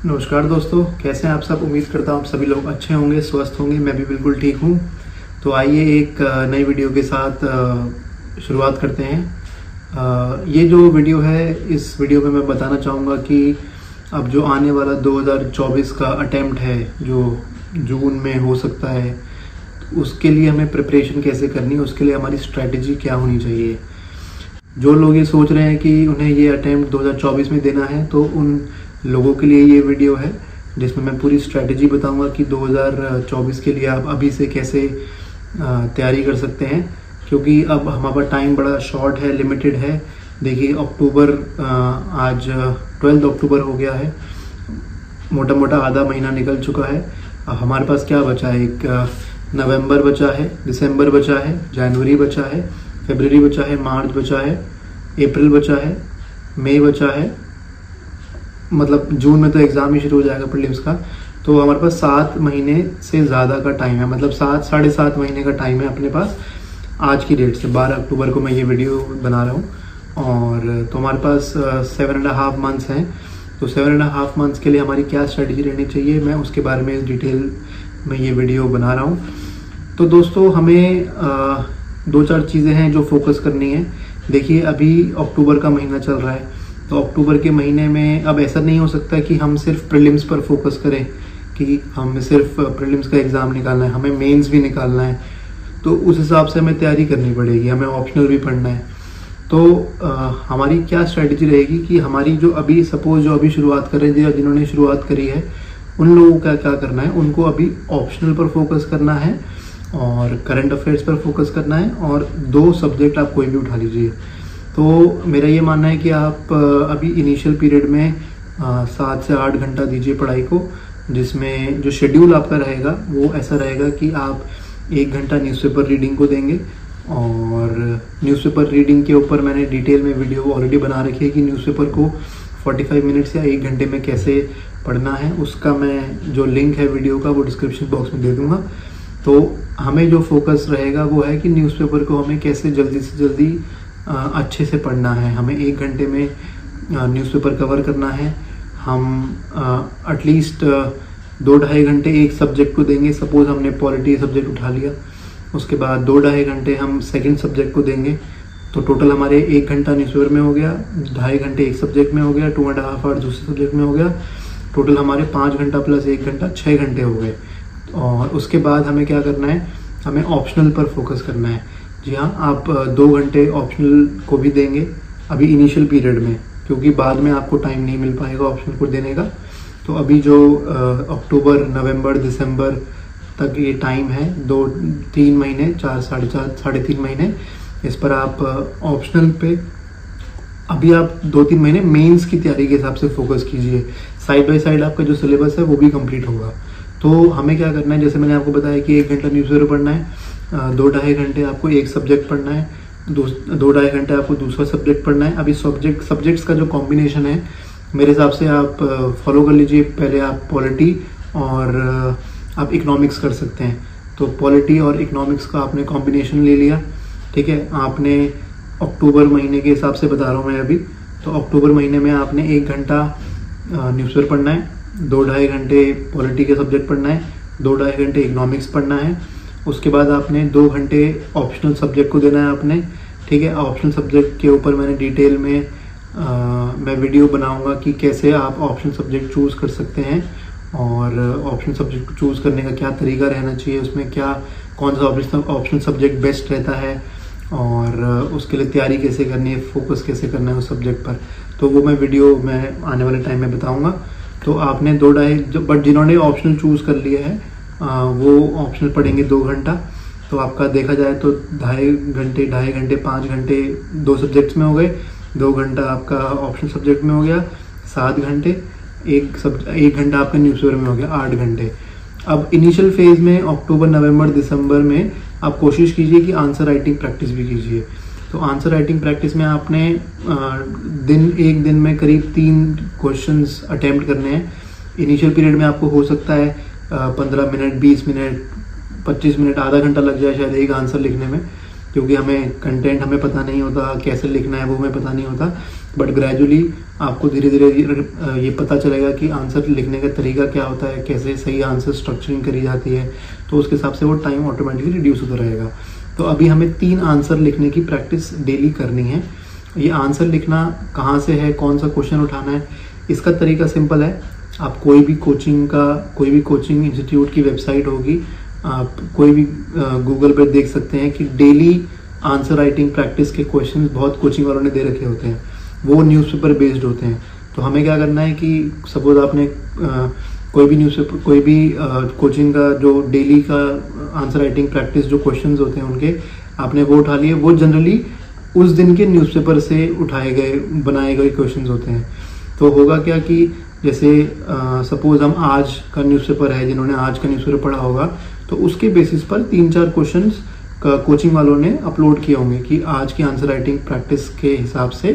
नमस्कार दोस्तों, कैसे हैं आप सब। उम्मीद करता हूँ आप सभी लोग अच्छे होंगे, स्वस्थ होंगे। मैं भी बिल्कुल ठीक हूँ। तो आइए एक नई वीडियो के साथ शुरुआत करते हैं। ये जो वीडियो है, इस वीडियो में मैं बताना चाहूँगा कि अब जो आने वाला 2024 का अटेम्प्ट है जो जून में हो सकता है, उसके लिए हमें प्रिपरेशन कैसे करनी है, उसके लिए हमारी स्ट्रैटेजी क्या होनी चाहिए। जो लोग ये सोच रहे हैं कि उन्हें ये अटेम्प्ट 2024 में देना है, तो उन लोगों के लिए ये वीडियो है जिसमें मैं पूरी स्ट्रैटेजी बताऊंगा कि 2024 के लिए आप अभी से कैसे तैयारी कर सकते हैं। क्योंकि अब हमारा टाइम बड़ा शॉर्ट है, लिमिटेड है। देखिए अक्टूबर, आज 12 अक्टूबर हो गया है, मोटा मोटा आधा महीना निकल चुका है। हमारे पास क्या बचा है, एक नवंबर बचा है, दिसंबर बचा है, जनवरी बचा है, फरवरी बचा है, मार्च बचा है, अप्रैल बचा है, मई बचा है। मतलब जून में तो एग्ज़ाम ही शुरू हो जाएगा प्रीलिम्स का। तो हमारे पास 7 महीने से ज़्यादा का टाइम है, मतलब 7-7.5 महीने का टाइम है अपने पास। आज की डेट से 12 अक्टूबर को मैं ये वीडियो बना रहा हूँ। और तो हमारे पास 7.5 मंथ्स हैं। तो 7.5 मंथ्स के लिए हमारी क्या स्ट्रेटजी रहनी चाहिए, मैं उसके बारे में डिटेल में ये वीडियो बना रहा हूँ। तो दोस्तों, हमें 2-4 चीज़ें हैं जो फोकस करनी है। देखिए अभी अक्टूबर का महीना चल रहा है, तो अक्टूबर के महीने में अब ऐसा नहीं हो सकता कि हम सिर्फ प्रीलिम्स पर फोकस करें कि हमें सिर्फ प्रीलिम्स का एग्ज़ाम निकालना है, हमें मेंस भी निकालना है। तो उस हिसाब से हमें तैयारी करनी पड़ेगी, हमें ऑप्शनल भी पढ़ना है। तो हमारी क्या स्ट्रेटजी रहेगी कि हमारी जो अभी सपोज जो अभी शुरुआत कर रहे हैं, जिन्होंने शुरुआत करी है, उन लोगों का क्या करना है, उनको अभी ऑप्शनल पर फोकस करना है और करंट अफेयर्स पर फोकस करना है, और 2 सब्जेक्ट आप कोई भी उठा लीजिए। तो मेरा ये मानना है कि आप अभी इनिशियल पीरियड में 7 से 8 घंटा दीजिए पढ़ाई को, जिसमें जो शेड्यूल आपका रहेगा वो ऐसा रहेगा कि आप 1 घंटा न्यूज़पेपर रीडिंग को देंगे। और न्यूज़पेपर रीडिंग के ऊपर मैंने डिटेल में वीडियो ऑलरेडी बना रखी है कि न्यूज़पेपर को 45 मिनट्स या 1 घंटे में कैसे पढ़ना है। उसका मैं जो लिंक है वीडियो का वो डिस्क्रिप्शन बॉक्स में दे दूँगा। तो हमें जो फोकस रहेगा वो है कि न्यूज़पेपर को हमें कैसे जल्दी से जल्दी अच्छे से पढ़ना है। हमें 1 घंटे में न्यूज़पेपर कवर करना है। हम एटलीस्ट 2-2.5 घंटे एक सब्जेक्ट को देंगे। सपोज हमने पॉलिटी सब्जेक्ट उठा लिया, उसके बाद 2-2.5 घंटे हम सेकंड सब्जेक्ट को देंगे। तो टोटल हमारे 1 घंटा न्यूज़पेपर में हो गया, 2.5 घंटे एक सब्जेक्ट में हो गया, 2.5 आवर्स दूसरे सब्जेक्ट में हो गया। टोटल हमारे 5 घंटा प्लस 1 घंटा 6 घंटे हो गए। और उसके बाद हमें क्या करना है, हमें ऑप्शनल पर फोकस करना है। जी हाँ, आप 2 घंटे ऑप्शनल को भी देंगे अभी इनिशियल पीरियड में, क्योंकि बाद में आपको टाइम नहीं मिल पाएगा ऑप्शनल को देने का। तो अभी जो अक्टूबर, नवंबर, दिसंबर तक ये टाइम है, 2-3 महीने, 4 3.5 महीने, इस पर आप ऑप्शनल पे अभी आप 2-3 महीने मेंस की तैयारी के हिसाब से फोकस कीजिए। साइड बाय साइड आपका जो सिलेबस है वो भी कंप्लीट होगा। तो हमें क्या करना है, जैसे मैंने आपको बताया कि 1 घंटा न्यूज़पेपर पढ़ना है, 2-2.5 घंटे आपको एक सब्जेक्ट पढ़ना है, 2-2.5 घंटे आपको दूसरा सब्जेक्ट पढ़ना है। अभी सब्जेक्ट्स का जो कॉम्बिनेशन है, मेरे हिसाब से आप फॉलो कर लीजिए। पहले आप पॉलिटी और आप इकोनॉमिक्स कर सकते हैं। तो पॉलिटी और इकोनॉमिक्स का आपने कॉम्बिनेशन ले लिया, ठीक है। आपने अक्टूबर महीने के हिसाब से बता रहा हूँ मैं अभी, तो अक्टूबर महीने में आपने 1 घंटा न्यूज़पेपर पढ़ना है, 2-2.5 घंटे पॉलिटी के सब्जेक्ट पढ़ना है, 2-2.5 घंटे इकोनॉमिक्स पढ़ना है। उसके बाद आपने 2 घंटे ऑप्शनल सब्जेक्ट को देना है आपने, ठीक है। ऑप्शनल सब्जेक्ट के ऊपर मैंने डिटेल में मैं वीडियो बनाऊंगा कि कैसे आप ऑप्शनल सब्जेक्ट चूज़ कर सकते हैं, और ऑप्शनल सब्जेक्ट चूज़ करने का क्या तरीका रहना चाहिए, उसमें कौन सा ऑप्शनल सब्जेक्ट बेस्ट रहता है, और उसके लिए तैयारी कैसे करनी है, फोकस कैसे करना है उस सब्जेक्ट पर। तो वो मैं वीडियो आने वाले टाइम में बताऊँगा। तो आपने 2-2.5, बट जिन्होंने ऑप्शनल चूज़ कर लिया है वो ऑप्शनल पढ़ेंगे 2 घंटा। तो आपका देखा जाए तो 2.5 घंटे 5 घंटे 2 सब्जेक्ट्स में हो गए, 2 घंटा आपका ऑप्शनल सब्जेक्ट में हो गया, 7 घंटे, 1 घंटा आपका न्यूज़पेपर में हो गया, 8 घंटे। अब इनिशियल फेज में अक्टूबर, नवंबर, दिसंबर में आप कोशिश कीजिए कि आंसर राइटिंग प्रैक्टिस भी कीजिए। तो आंसर राइटिंग प्रैक्टिस में आपने एक दिन में करीब 3 क्वेश्चंस अटेम्प्ट करने हैं। इनिशियल पीरियड में आपको हो सकता है 15 मिनट, 20 मिनट, 25 मिनट, आधा घंटा लग जाए शायद एक आंसर लिखने में। क्योंकि हमें कंटेंट हमें पता नहीं होता, कैसे लिखना है वो हमें पता नहीं होता। बट ग्रेजुअली आपको धीरे धीरे ये पता चलेगा कि आंसर लिखने का तरीका क्या होता है, कैसे सही आंसर स्ट्रक्चरिंग करी जाती है, तो उसके हिसाब से वो टाइम ऑटोमेटिकली रिड्यूस होता रहेगा। तो अभी हमें 3 आंसर लिखने की प्रैक्टिस डेली करनी है। ये आंसर लिखना कहाँ से है, कौन सा क्वेश्चन उठाना है, इसका तरीका सिंपल है। आप कोई भी कोचिंग इंस्टीट्यूट की वेबसाइट होगी, आप कोई भी गूगल पर देख सकते हैं कि डेली आंसर राइटिंग प्रैक्टिस के क्वेश्चन बहुत कोचिंग वालों ने दे रखे होते हैं, वो न्यूज़पेपर बेस्ड होते हैं। तो हमें क्या करना है कि सपोज आपने कोई भी न्यूज़पेपर, कोई भी कोचिंग का जो डेली का आंसर राइटिंग प्रैक्टिस जो क्वेश्चंस होते हैं उनके आपने वो उठा लिए, वो जनरली उस दिन के न्यूज़पेपर से उठाए गए बनाए गए क्वेश्चंस होते हैं। तो होगा क्या कि जैसे सपोज हम आज का न्यूज़पेपर है, जिन्होंने आज का न्यूज़पेपर पढ़ा होगा तो उसके बेसिस पर 3-4 क्वेश्चंस कोचिंग वालों ने अपलोड किए होंगे कि आज की आंसर राइटिंग प्रैक्टिस के हिसाब से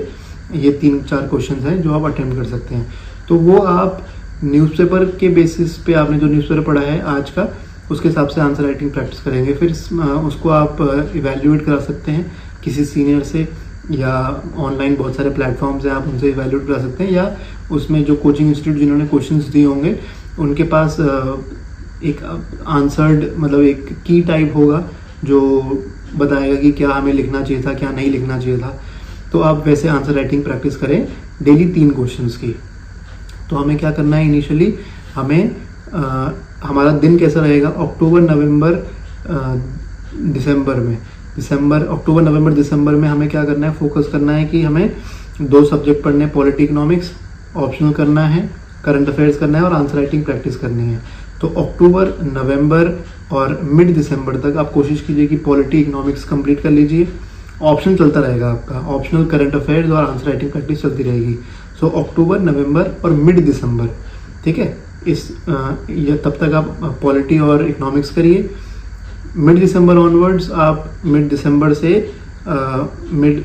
ये 3-4 क्वेश्चंस हैं जो आप अटेम्प्ट कर सकते हैं। तो वो आप न्यूज़पेपर के बेसिस पे आपने जो न्यूज़पेपर पढ़ा है आज का, उसके हिसाब से आंसर राइटिंग प्रैक्टिस करेंगे। फिर उसको आप इवैल्यूएट करा सकते हैं किसी सीनियर से, या ऑनलाइन बहुत सारे प्लेटफॉर्म्स हैं, आप उनसे इवैल्यूएट करा सकते हैं, या उसमें जो कोचिंग इंस्टीट्यूट जिन्होंने क्वेश्चंस दिए होंगे उनके पास एक आंसर्ड मतलब एक की टाइप होगा जो बताएगा कि क्या हमें लिखना चाहिए था, क्या नहीं लिखना चाहिए था। तो आप वैसे आंसर राइटिंग प्रैक्टिस करें डेली 3 क्वेश्चंस की। तो हमें क्या करना है, इनिशियली हमें हमारा दिन कैसा रहेगा, अक्टूबर नवंबर दिसंबर में हमें क्या करना है, फोकस करना है कि हमें 2 सब्जेक्ट पढ़ने, पॉलिटी इकोनॉमिक्स ऑप्शनल करना है, करंट अफेयर्स करना है और आंसर राइटिंग प्रैक्टिस करनी है। तो अक्टूबर, नवंबर और मिड दिसंबर तक आप कोशिश कीजिए कि पॉलिटी इकोनॉमिक्स कंप्लीट कर लीजिए। ऑप्शन चलता रहेगा आपका, ऑप्शनल करंट अफेयर्स और आंसर राइटिंग प्रैक्टिस चलती रहेगी। सो अक्टूबर, नवंबर और मिड दिसंबर, ठीक है, तब तक आप पॉलिटी और इकोनॉमिक्स करिए। मिड दिसंबर ऑनवर्ड्स आप मिड दिसंबर से मिड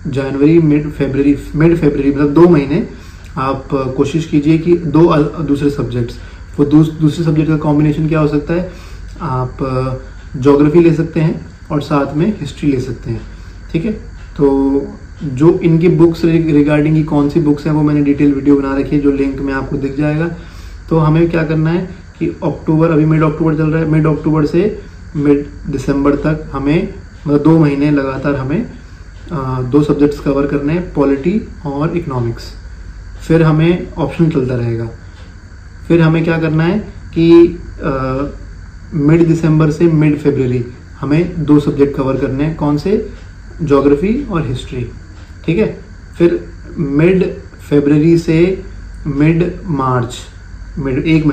जनवरी, मिड फरवरी मतलब 2 महीने आप कोशिश कीजिए कि 2 दूसरे सब्जेक्ट्स, वो दूसरे सब्जेक्ट का कॉम्बिनेशन क्या हो सकता है, आप ज्योग्राफी ले सकते हैं और साथ में हिस्ट्री ले सकते हैं, ठीक है। तो जो इनकी बुक्स रिगार्डिंग की कौन सी बुक्स हैं वो मैंने डिटेल वीडियो बना रखी है, जो लिंक में आपको दिख जाएगा। तो हमें क्या करना है कि अक्टूबर, अभी मिड अक्टूबर चल रहा है, मिड अक्टूबर से मिड दिसंबर तक हमें मतलब 2 महीने लगातार हमें 2 सब्जेक्ट्स कवर करने हैं, पॉलिटी और इकोनॉमिक्स। फिर हमें ऑप्शन चलता रहेगा। फिर हमें क्या करना है कि मिड दिसंबर से मिड फरवरी हमें 2 सब्जेक्ट कवर करने हैं, कौन से, ज्योग्राफी और हिस्ट्री, ठीक है। फिर मिड फरवरी से मिड मार्च, एक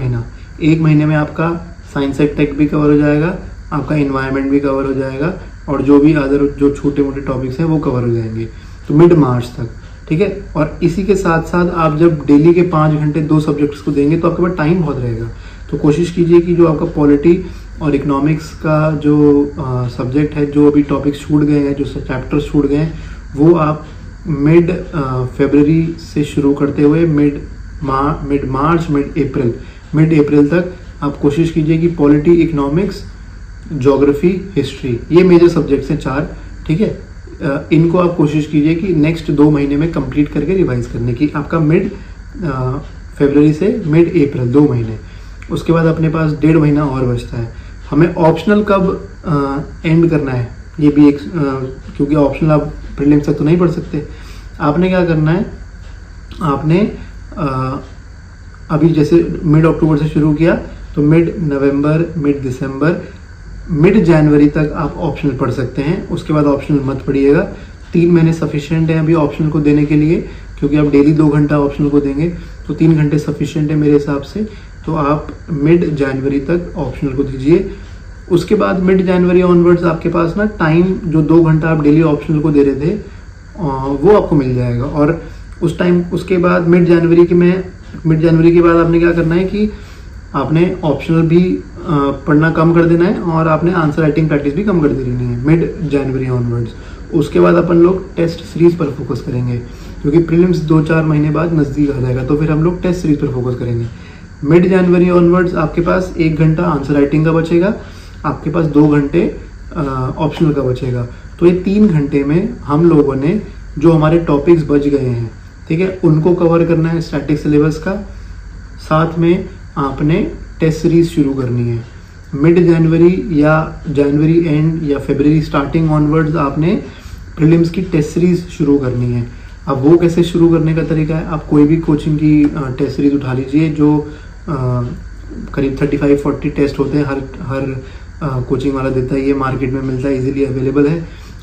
महीने में आपका साइंस एंड टेक भी कवर हो जाएगा, आपका इन्वायरमेंट भी कवर हो जाएगा और जो भी अदर जो छोटे मोटे टॉपिक्स हैं वो कवर हो जाएंगे, तो मिड मार्च तक, ठीक है। और इसी के साथ साथ आप जब डेली के 5 घंटे 2 सब्जेक्ट्स को देंगे तो आपके पास टाइम बहुत रहेगा। तो कोशिश कीजिए कि जो आपका पॉलिटी और इकोनॉमिक्स का जो सब्जेक्ट है, जो अभी टॉपिक्स छूट गए हैं, जो चैप्टर्स छूट गए हैं, वो आप मिड फरवरी से शुरू करते हुए मिड मार्च, मिड अप्रैल तक आप कोशिश कीजिए कि पॉलिटी, इकोनॉमिक्स, ज्योग्राफी, हिस्ट्री, ये मेजर सब्जेक्ट्स हैं 4, ठीक है। इनको आप कोशिश कीजिए कि नेक्स्ट 2 महीने में कंप्लीट करके रिवाइज करने की। आपका मिड फरवरी से मिड अप्रैल 2 महीने, उसके बाद अपने पास 1.5 महीना और बचता है। हमें ऑप्शनल कब एंड करना है ये भी एक, क्योंकि ऑप्शनल आप प्रीलिम्स तक तो नहीं पढ़ सकते। आपने क्या करना है, आपने अभी जैसे मिड अक्टूबर से शुरू किया तो मिड नवंबर, मिड दिसंबर, मिड जनवरी तक आप ऑप्शनल पढ़ सकते हैं। उसके बाद ऑप्शनल मत पढ़िएगा। 3 महीने सफिशिएंट है अभी ऑप्शनल को देने के लिए, क्योंकि आप डेली 2 घंटा ऑप्शनल को देंगे तो 3 घंटे सफिशिएंट है मेरे हिसाब से। तो आप मिड जनवरी तक ऑप्शनल को दीजिए। उसके बाद मिड जनवरी ऑनवर्ड्स आपके पास ना टाइम, जो 2 घंटा आप डेली ऑप्शनल को दे रहे थे वो आपको मिल जाएगा। और उस टाइम, उसके बाद मिड जनवरी के बाद आपने क्या करना है कि आपने ऑप्शनल भी पढ़ना कम कर देना है और आपने आंसर राइटिंग प्रैक्टिस भी कम कर देनी है मिड जनवरी ऑनवर्ड्स। उसके बाद अपन लोग टेस्ट सीरीज पर फोकस करेंगे, क्योंकि प्रीलिम्स 2-4 महीने बाद नज़दीक आ जाएगा, तो फिर हम लोग टेस्ट सीरीज पर फोकस करेंगे। मिड जनवरी ऑनवर्ड्स आपके पास 1 घंटा आंसर राइटिंग का बचेगा, आपके पास 2 घंटे ऑप्शनल का बचेगा। तो ये 3 घंटे में हम लोगों ने जो हमारे टॉपिक्स बच गए हैं, ठीक है, उनको कवर करना है स्टैटिक सिलेबस का। साथ में आपने टेस्ट सीरीज शुरू करनी है। मिड जनवरी या जनवरी एंड या फरवरी स्टार्टिंग ऑनवर्ड्स आपने प्रीलिम्स की टेस्ट सीरीज शुरू करनी है। अब वो कैसे शुरू करने का तरीका है, आप कोई भी कोचिंग की टेस्ट सीरीज उठा लीजिए जो करीब 35-40 टेस्ट होते हैं, हर कोचिंग वाला देता है, ये मार्केट में मिलता है, इजीली अवेलेबल है।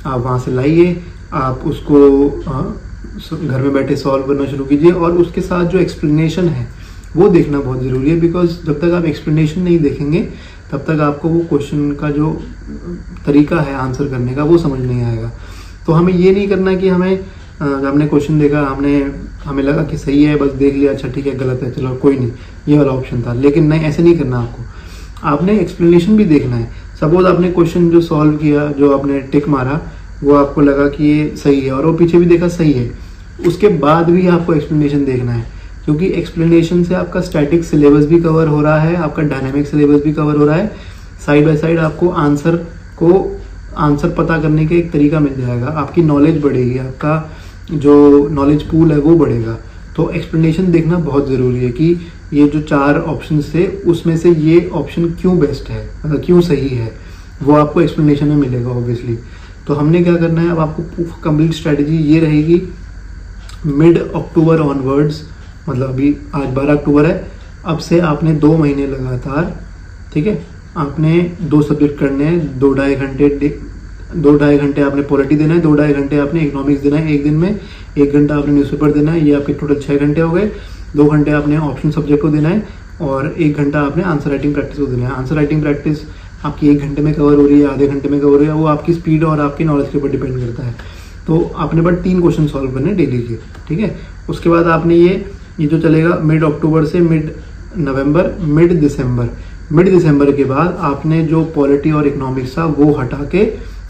आप वहाँ से लाइए, आप उसको घर में बैठे सॉल्व करना शुरू कीजिए और उसके साथ जो एक्सप्लेनेशन है वो देखना बहुत ज़रूरी है, बिकॉज जब तक आप एक्सप्लेनेशन नहीं देखेंगे तब तक आपको वो क्वेश्चन का जो तरीका है आंसर करने का वो समझ नहीं आएगा। तो हमें ये नहीं करना कि हमने क्वेश्चन देखा, हमें लगा कि सही है, बस देख लिया, अच्छा ठीक है, गलत है, चलो कोई नहीं, ये वाला ऑप्शन था। लेकिन नहीं, ऐसे नहीं करना आपने एक्सप्लेनेशन भी देखना है। सपोज आपने क्वेश्चन जो सॉल्व किया, जो आपने टिक मारा, वो आपको लगा कि ये सही है और वो पीछे भी देखा सही है, उसके बाद भी आपको एक्सप्लेनेशन देखना है, क्योंकि एक्सप्लेनेशन से आपका स्टैटिक सिलेबस भी कवर हो रहा है, आपका डायनामिक सिलेबस भी कवर हो रहा है। साइड बाय साइड आपको आंसर पता करने का एक तरीका मिल जाएगा, आपकी नॉलेज बढ़ेगी, आपका जो नॉलेज पूल है वो बढ़ेगा। तो एक्सप्लेनेशन देखना बहुत ज़रूरी है कि ये जो 4 ऑप्शन थे उसमें से ये ऑप्शन क्यों बेस्ट है, मतलब क्यों सही है, वो आपको एक्सप्लेनेशन में मिलेगा ऑब्वियसली। तो हमने क्या करना है, अब आपको कंप्लीट स्ट्रेटजी ये रहेगी, मिड अक्टूबर ऑनवर्ड्स, मतलब अभी आज 12 अक्टूबर है, अब से आपने 2 महीने लगातार, ठीक है, आपने 2 सब्जेक्ट करने हैं, 2-2.5 घंटे आपने पॉलिटी देना है, 2-2.5 घंटे आपने इकोनॉमिक्स देना है एक दिन में, 1 घंटा आपने न्यूज़पेपर देना है, ये आपके टोटल 6 घंटे हो गए। 2 घंटे आपने ऑप्शन सब्जेक्ट को देना है और 1 घंटा आपने आंसर राइटिंग प्रैक्टिस को देना है। आंसर राइटिंग प्रैक्टिस आपकी 1 घंटे में कवर हो रही है, आधे घंटे में कवर हो रही है, वो आपकी स्पीड और आपकी नॉलेज के ऊपर डिपेंड करता है। तो आपने बस 3 क्वेश्चन सॉल्व करने डेली के, ठीक है। उसके बाद आपने ये जो चलेगा मिड अक्टूबर से मिड नवंबर, मिड दिसंबर के बाद आपने जो पॉलिटी और इकोनॉमिक्स था वो हटा के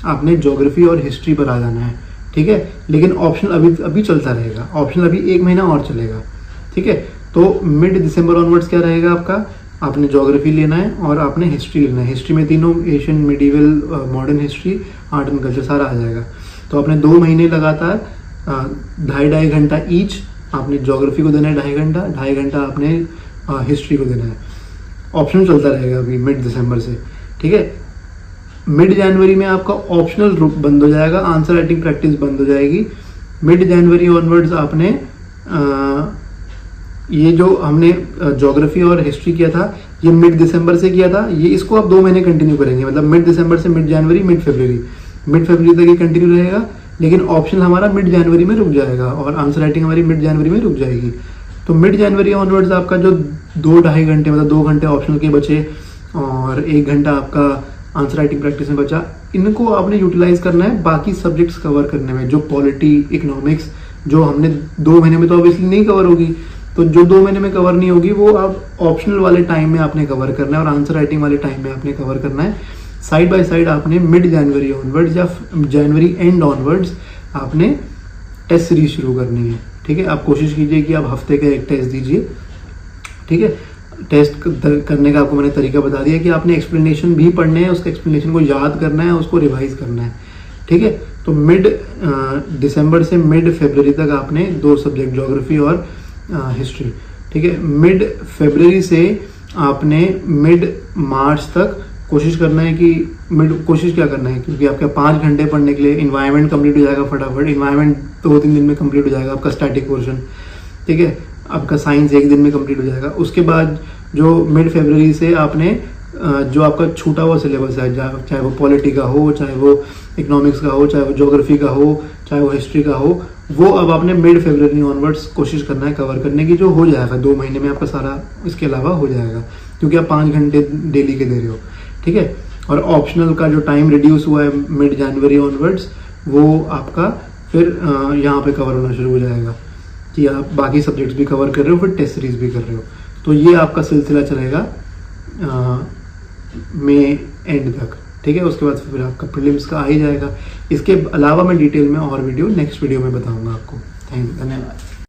आपने ज्योग्राफी और हिस्ट्री पर आ जाना है, ठीक है। लेकिन ऑप्शनल अभी चलता रहेगा, ऑप्शनल अभी 1 महीना और चलेगा, ठीक है। तो मिड दिसंबर ऑनवर्ड्स क्या रहेगा आपका, आपने ज्योग्राफी लेना है और आपने हिस्ट्री लेना है। हिस्ट्री में तीनों, Asian, medieval, modern history, art and culture, सारा आ जाएगा। तो आपने 2 महीने लगातार 2.5 घंटा ईच आपने ज्योग्राफी को देना है, 2.5 घंटा, 2.5 घंटा आपने हिस्ट्री को देना है। ऑप्शन चलता रहेगा अभी मिड दिसंबर से, ठीक है। मिड जनवरी में आपका ऑप्शनल बंद हो जाएगा, आंसर राइटिंग प्रैक्टिस बंद हो जाएगी। मिड जनवरी ऑनवर्ड्स आपने ये जो हमने ज्योग्राफी और हिस्ट्री किया था, ये मिड दिसंबर से किया था, ये इसको आप 2 महीने कंटिन्यू करेंगे, मतलब मिड दिसंबर से मिड जनवरी, मिड फरवरी तक ये कंटिन्यू रहेगा। लेकिन ऑप्शन हमारा मिड जनवरी में रुक जाएगा और आंसर राइटिंग हमारी मिड जनवरी में रुक जाएगी। तो मिड जनवरी ऑनवर्ड्स आपका जो 2-2.5 घंटे, मतलब 2 घंटे ऑप्शनल के बचे और 1 घंटा आपका आंसर राइटिंग प्रैक्टिस में बचा, इनको आपने यूटिलाइज करना है बाकी सब्जेक्ट्स कवर करने में। जो पॉलिटी, इकोनॉमिक्स, जो हमने 2 महीने में तो ऑब्वियसली नहीं कवर होगी, तो जो 2 महीने में कवर नहीं होगी वो आप ऑप्शनल वाले टाइम में आपने कवर करना है और आंसर राइटिंग वाले टाइम में आपने कवर करना है। साइड बाय साइड आपने मिड जनवरी ऑनवर्ड्स या जनवरी एंड ऑनवर्ड्स आपने टेस्ट सीरीज शुरू करनी है, ठीक है। आप कोशिश कीजिए कि आप हफ्ते का 1 टेस्ट दीजिए, ठीक है। टेस्ट करने का आपको मैंने तरीका बता दिया कि आपने एक्सप्लेनेशन भी पढ़ने हैं, उसके एक्सप्लेनेशन को याद करना है, उसको रिवाइज करना है, ठीक है। तो मिड दिसंबर से मिड फरवरी तक आपने 2 सब्जेक्ट, ज्योग्राफी और हिस्ट्री, ठीक है। मिड फरवरी से आपने मिड मार्च तक कोशिश करना है कि कोशिश क्या करना है, क्योंकि आपके 5 घंटे पढ़ने के लिए इन्वायरमेंट कंप्लीट हो जाएगा फटाफट। इन्वायरमेंट 2-3 दिन में कंप्लीट हो जाएगा आपका स्टैटिक पोर्शन, ठीक है। आपका साइंस 1 दिन में कंप्लीट हो जाएगा। उसके बाद जो मिड फरवरी से आपने जो आपका छूटा हुआ सिलेबस है, चाहे वो पॉलिटी का हो, चाहे वो इकोनॉमिक्स का हो, चाहे वो ज्योग्राफी का हो, चाहे वो हिस्ट्री का हो, वो अब आपने मिड फरवरी ऑनवर्ड्स कोशिश करना है कवर करने की, जो हो जाएगा 2 महीने में आपका सारा इसके अलावा हो जाएगा, क्योंकि आप 5 घंटे डेली के दे रहे हो, ठीक है। और ऑप्शनल का जो टाइम रिड्यूस हुआ है मिड जनवरी ऑनवर्ड्स, वो आपका फिर यहाँ पे कवर होना शुरू हो जाएगा कि आप बाकी सब्जेक्ट्स भी कवर कर रहे हो, फिर टेस्ट सीरीज भी कर रहे हो। तो ये आपका सिलसिला चलेगा मई एंड तक, ठीक है। उसके बाद फिर आपका प्रीलिम्स का आ ही जाएगा। इसके अलावा मैं डिटेल में और वीडियो नेक्स्ट वीडियो में बताऊंगा आपको। धन्यवाद।